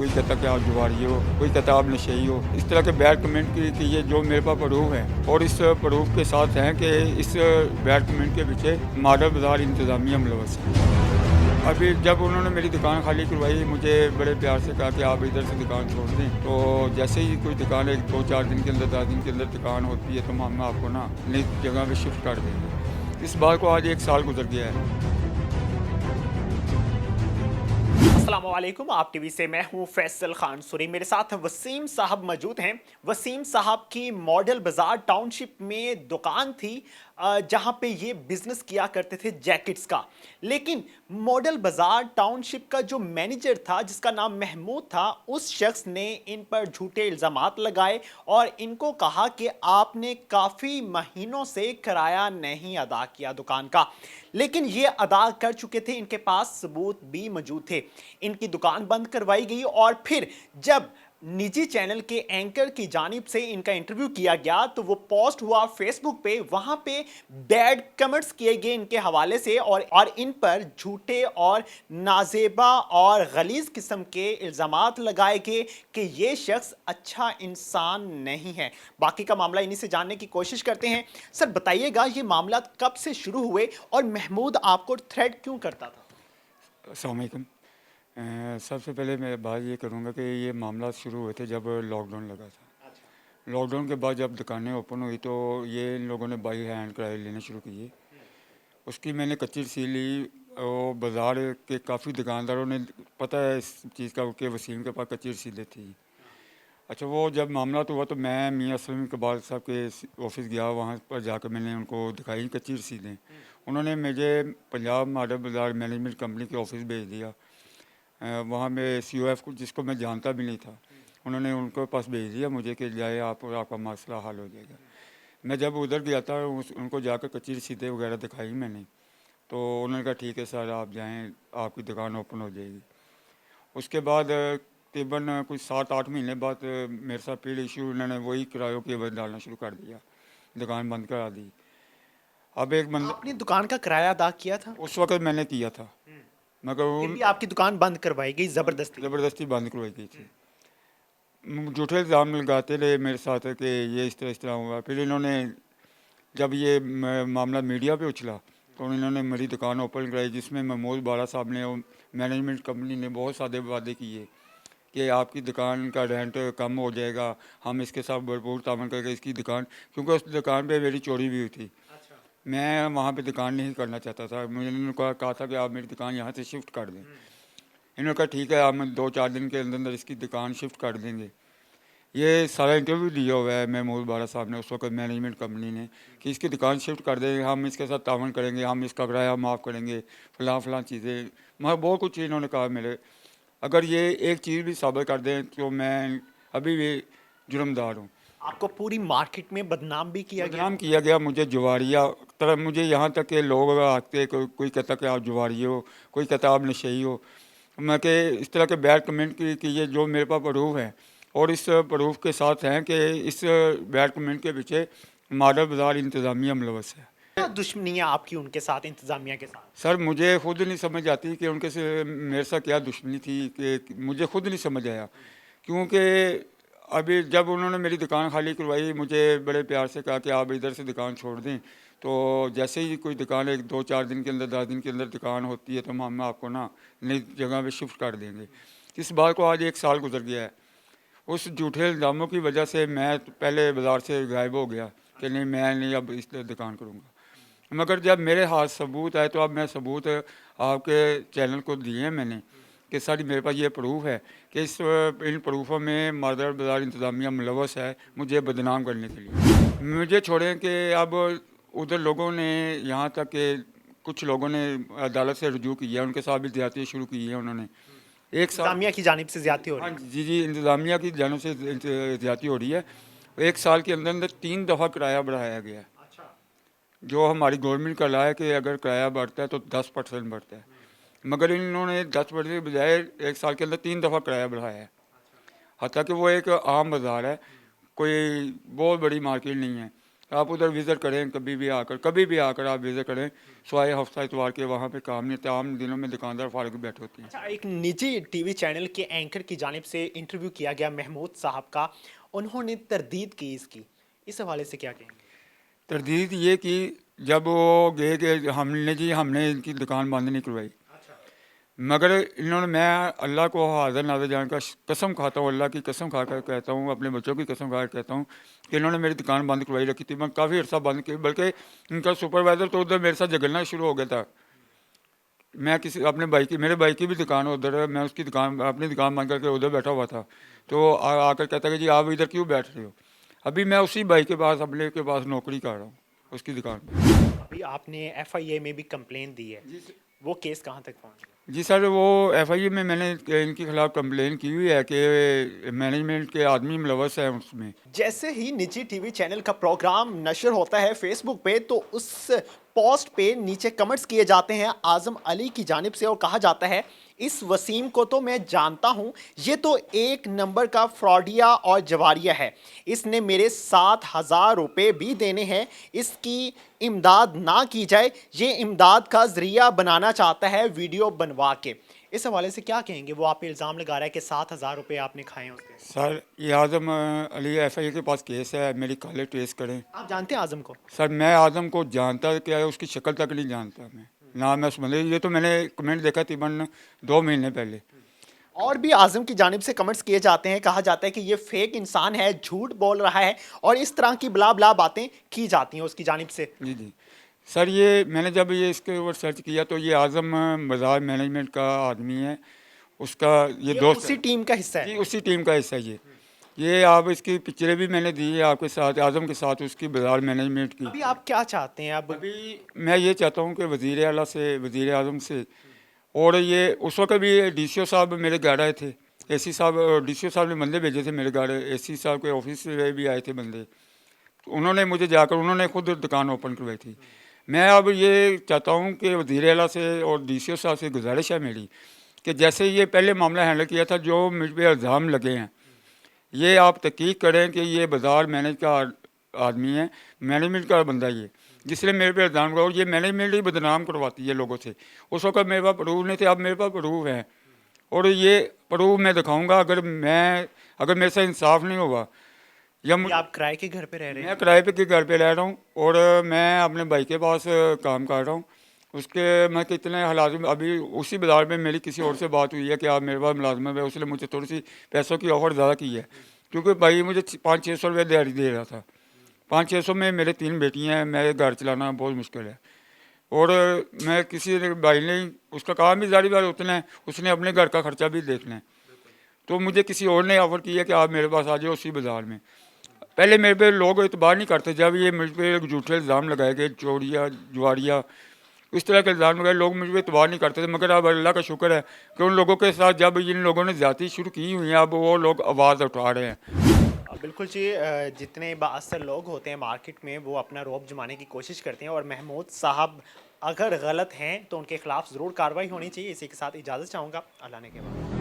कोई कहता कि आप जुआरी हो, कोई कहता आप नशेई हो। इस तरह के बैड कमेंट की ये जो मेरे पास प्रूफ है और इस प्रूफ के साथ हैं कि इस बैड कमेंट के पीछे मॉडल बाजार इंतजामिया मुलवस है। अभी जब उन्होंने मेरी दुकान खाली करवाई, मुझे बड़े प्यार से कहा कि आप इधर से दुकान छोड़ दें। तो जैसे ही कोई दुकान एक 2-4 दिन के अंदर 10 दिन के अंदर दुकान होती है तो हम आपको ना नई जगह पे शिफ्ट कर देंगे। इस बात को आज 1 साल गुजर गया है। अस्सलामुअलैकुम। आप टीवी से मैं हूं फैसल खान सुरी। मेरे साथ वसीम साहब मौजूद हैं। वसीम साहब की मॉडल बाजार टाउनशिप में दुकान थी जहां पे ये बिजनेस किया करते थे जैकेट्स का। लेकिन मॉडल बाजार टाउनशिप का जो मैनेजर था जिसका नाम महमूद था, उस शख्स ने इन पर झूठे इल्जामात लगाए और इनको कहा कि आपने काफ़ी महीनों से किराया नहीं अदा किया दुकान का। लेकिन ये अदा कर चुके थे, इनके पास सबूत भी मौजूद थे। इनकी दुकान बंद करवाई गई और फिर जब निजी चैनल के एंकर की जानिब से इनका इंटरव्यू किया गया तो वो पोस्ट हुआ फेसबुक पे। वहां पे बैड कमेंट्स किए गए इनके हवाले से और इन पर झूठे और नाजेबा और गलीज किस्म के इल्जामात लगाए गए कि ये शख्स अच्छा इंसान नहीं है। बाकी का मामला इन्हीं से जानने की कोशिश करते हैं। सर बताइएगा, ये मामला कब से शुरू हुए और महमूद आपको थ्रेट क्यों करता था? अस्सलाम वालेकुम। सबसे पहले मैं बात ये करूँगा कि ये मामला शुरू हुए थे जब लॉकडाउन लगा था। लॉकडाउन के बाद जब दुकानें ओपन हुई तो ये इन लोगों ने बाई हैंड किराए लेने शुरू किए। उसकी मैंने कच्ची रसीद ली और बाज़ार के काफ़ी दुकानदारों ने पता है इस चीज़ का कि वसीम के पास कच्ची रसीदें थी। अच्छा, वो जब मामला तो हुआ तो मैं मियाँ सलीम इकबाल साहब के ऑफिस गया। वहाँ पर जाकर मैंने उनको दिखाई कच्ची रसीदें। उन्होंने मुझे पंजाब मॉडल बाज़ार मैनेजमेंट कंपनी के ऑफिस भेज दिया। वहाँ में COF को, जिसको मैं जानता भी नहीं था, उन्होंने उनके पास भेज दिया मुझे कि जाए आप और आपका मसला हल हो जाएगा। मैं जब उधर गया था उनको जाकर कच्ची रसीदें वगैरह दिखाई मैंने, तो उन्होंने कहा ठीक है सर आप जाएं, आपकी दुकान ओपन हो जाएगी। उसके बाद तकरीबन कुछ 7-8 महीने बाद मेरे साथ फिर इशू, उन्होंने वही किरायों की एवज डालना शुरू कर दिया, दुकान बंद करा दी। अब एक बंद आपने दुकान का किराया अदा किया था? उस वक्त मैंने किया था, मगर फिर उन भी आपकी दुकान बंद करवाई गई जबरदस्ती? ज़बरदस्ती बंद करवाई गई थी। झूठे इल्ज़ाम लगाते रहे मेरे साथ कि ये इस तरह हुआ। फिर इन्होंने जब ये मामला मीडिया पे उछला तो इन्होंने मेरी दुकान ओपन कराई, जिसमें महमूद बारा साहब ने और मैनेजमेंट कंपनी ने बहुत सारे वादे किए कि आपकी दुकान का रेंट कम हो जाएगा, हम इसके साथ भरपूर तामन करके इसकी दुकान, क्योंकि उस दुकान पे मेरी चोरी भी हुई थी। मैं वहाँ पे दुकान नहीं करना चाहता था। मुझे इन्होंने कहा था कि आप मेरी दुकान यहाँ से शिफ्ट कर दें। इन्होंने कहा ठीक है, हम 2-4 दिन के अंदर अंदर इसकी दुकान शिफ्ट कर देंगे। ये सारा इंटरव्यू दिया हुआ है महमूद बारा साहब ने उस वक्त मैनेजमेंट कंपनी ने कि इसकी दुकान शिफ्ट कर देंगे, हम इसके साथ तावन करेंगे, हम इसका किराया माफ़ करेंगे, फ़लाँ फ़लाँ चीज़ें, मगर बहुत कुछ इन्होंने कहा मेरे। अगर ये एक चीज़ भी साबित कर दें तो मैं अभी भी जुर्मदार हूँ। आपको पूरी मार्केट में बदनाम भी किया गया? बदनाम किया गया मुझे, जुआरिया तरह, मुझे यहाँ तक के लोग आते, कोई कहता कि आप जुआरी हो, कोई कहता आप नशेई हो। मैं कि इस तरह के बैड कमेंट की ये जो मेरे पास प्रूफ है और इस प्रूफ के साथ हैं कि इस बैड कमेंट के पीछे मॉडल बाज़ार इंतज़ामिया मुलवस है। क्या दुश्मनी है आपकी उनके साथ, इंतजामिया के साथ? सर मुझे खुद नहीं समझ आती कि उनके से मेरे साथ क्या दुश्मनी थी, कि मुझे खुद नहीं समझ आया। क्योंकि अभी जब उन्होंने मेरी दुकान खाली करवाई, मुझे बड़े प्यार से कहा कि आप इधर से दुकान छोड़ दें। तो जैसे ही कोई दुकान एक 2-4 दिन के अंदर 10 दिन के अंदर दुकान होती है तो हम आपको ना नई जगह पे शिफ्ट कर देंगे। इस बात को आज 1 साल गुजर गया है। उस झूठे इल्ज़ामों की वजह से मैं पहले बाज़ार से गायब हो गया कि नहीं, मैं नहीं अब इस दुकान करूँगा। मगर जब मेरे हाथ सबूत आए तो अब मैं सबूत आपके चैनल को दिए हैं मैंने कि सर मेरे पास ये प्रूफ है कि इन प्रूफों में मॉडल बाज़ार इंतज़ामिया मुलवस है मुझे बदनाम करने के लिए। मुझे छोड़ें कि अब उधर लोगों ने, यहाँ तक कि कुछ लोगों ने अदालत से रुजू किया, उनके साथ भी ज़्यादती शुरू की है उन्होंने। एक साल, इंतजामिया की जानिब से ज्यादती हो हाँ रही है? जी जी, इंतज़ामिया की जानब से ज़्यादती हो रही है। 1 साल के अंदर अंदर 3 दफ़ा किराया बढ़ाया गया है। अच्छा। जो हमारी गवर्नमेंट का ला है कि अगर किराया बढ़ता है तो 10% बढ़ता है, मगर इन्होंने 10% के बजाय 1 साल के अंदर 3 दफ़ा किराया बढ़ाया है। हालांकि वो एक आम बाज़ार है, कोई बहुत बड़ी मार्केट नहीं है। आप उधर विज़िट करें, कभी भी आकर आप विज़िट करें, स्वाए हफ्ता इतवार के वहाँ पे काम नहीं, तमाम दिनों में दुकानदार फारग बैठे होती हैं। अच्छा, एक निजी टीवी चैनल के एंकर की जानिब से इंटरव्यू किया गया महमूद साहब का, उन्होंने तरदीद की इसकी, इस हवाले से क्या कहेंगे? तरदीद ये कि जब वो गए कि हमने इनकी दुकान बंद नहीं करवाई, मगर इन्होंने, मैं अल्लाह को हाज़िर नाज़िर जान का कसम खाता हूँ, अल्लाह की कसम खा कर कहता हूँ, अपने बच्चों की कसम खा कर कहता हूँ कि इन्होंने मेरी दुकान बंद करवाई रखी थी। मैं काफ़ी अर्सा बंद की, बल्कि इनका सुपरवाइज़र तो उधर मेरे साथ झगड़ना शुरू हो गया था। मैं किसी अपने भाई की, मेरे भाई की भी दुकान है उधर, मैं उसकी दुकान, अपनी दुकान बंद करके उधर बैठा हुआ था, तो आकर कहता कि जी आप इधर क्यों बैठ रहे हो। अभी मैं उसी भाई के पास, अपने के पास नौकरी कर रहा हूँ, उसकी दुकान पर। अभी आपने एफआईए में भी कंप्लेन दी है, वो केस कहाँ तक पहुँच गया? जी सर, वो एफआईए में मैंने इनके खिलाफ कंप्लेन की हुई है कि मैनेजमेंट के आदमी मुलवस है उसमें। जैसे ही निजी टीवी चैनल का प्रोग्राम नशर होता है फेसबुक पे, तो उस पोस्ट पे नीचे कमेंट्स किए जाते हैं आजम अली की जानिब से और कहा जाता है इस वसीम को तो मैं जानता हूं, ये तो एक नंबर का फ्रॉडिया और जवारिया है, इसने मेरे 7,000 रुपये भी देने हैं, इसकी इमदाद ना की जाए, ये इमदाद का जरिया बनाना चाहता है वीडियो बनवा के। इस हवाले से क्या कहेंगे? वो आप पे इल्ज़ाम लगा रहा है कि 7,000 रुपये आपने खाए हैं उसके। सर ये आजम अली एफआईए के पास केस है, मेरी कॉलेज ट्रेस करें। आप जानते हैं आजम को? सर मैं आजम को जानता क्या है, उसकी शक्ल तक नहीं जानता मैं, ना मैं समझ, ये तो मैंने कमेंट देखा तकरीबन 2 महीने पहले। और भी आजम की जानिब से कमेंट्स किए जाते हैं, कहा जाता है कि ये फेक इंसान है, झूठ बोल रहा है और इस तरह की बला बला बातें की जाती हैं उसकी जानिब से। जी जी सर, ये मैंने जब ये इसके ऊपर सर्च किया तो ये आजम बाजार मैनेजमेंट का आदमी है, उसका ये ये दोस्त उसी है। टीम का हिस्सा जी है। उसी टीम का हिस्सा है ये आप इसकी पिक्चरें भी मैंने दी है आपके साथ, आजम के साथ, उसकी बाजार मैनेजमेंट की। अभी आप क्या चाहते हैं? अब अभी मैं ये चाहता हूँ कि वज़ीर आला से, वज़ीर आज़म से, और ये उस वक्त भी डीसीओ साहब मेरे घर आए थे, एसी साहब, डीसीओ साहब ने बंदे भेजे थे मेरे घर, एसी साहब के ऑफिस से भी आए थे बंदे, तो उन्होंने मुझे जाकर, उन्होंने खुद दुकान ओपन करवाई थी। मैं अब ये चाहता हूँ कि वज़ीर आला से और डीसीओ साहब से गुजारिश है मेरी कि जैसे ये पहले मामला हैंडल किया था, जो मुझ पर इल्ज़ाम लगे हैं, ये आप तहकीक करें कि ये बाज़ार मैनेज का आदमी है, मैनेजमेंट का बंदा ये, जिसने मेरे पे इल्ज़ाम लगाया, और ये मैनेजमेंट ही बदनाम करवाती है लोगों से। उस वक्त मेरे पास प्रूफ नहीं थे, अब मेरे पास प्रूफ हैं, और ये प्रूफ मैं दिखाऊंगा। अगर मेरे से इंसाफ नहीं हुआ, या अभी आप किराए के घर पे रह रहे मैं हैं? किराए पे के घर पे रह रहा हूँ, और मैं अपने भाई के पास काम कर रहा हूँ, उसके मैं कितने हालात में, अभी उसी बाज़ार में मेरी किसी और से बात हुई है कि आप मेरे पास मुलाजमत है, उसने मुझे थोड़ी सी पैसों की ऑफ़र ज़्यादा की है, क्योंकि भाई मुझे 500-600 रुपये दिहाड़ी दे रहा था। 500-600 में मेरे 3 बेटियाँ हैं, मेरे घर चलाना बहुत मुश्किल है, और मैं किसी भाई ने, उसका काम भी ज़ाहिर बात उतना है, उसने अपने घर का खर्चा भी देखना है, तो मुझे किसी और ने ऑफ़र किया कि आप मेरे पास आ जाओ उसी बाज़ार में। पहले मेरे पे लोग एतबार नहीं करते, जब ये मुझ पर झूठे इल्ज़ाम लगाए गए, चोरिया जुआरिया इस तरह के इल्ज़ाम लगाए, लोग मुझ पर एतबार नहीं करते थे, मगर अब अल्लाह का शुक्र है कि उन लोगों के साथ जब इन लोगों ने ज़्यादती शुरू की हुई है, अब वो लोग आवाज़ उठा रहे हैं। बिल्कुल जी, जितने बाअसर लोग होते हैं मार्केट में वो अपना रौब जमाने की कोशिश करते हैं, और महमूद साहब अगर गलत हैं तो उनके खिलाफ ज़रूर कार्रवाई होनी चाहिए। इसी के साथ इजाज़त चाहूँगा, अल्लाह ने के बाद।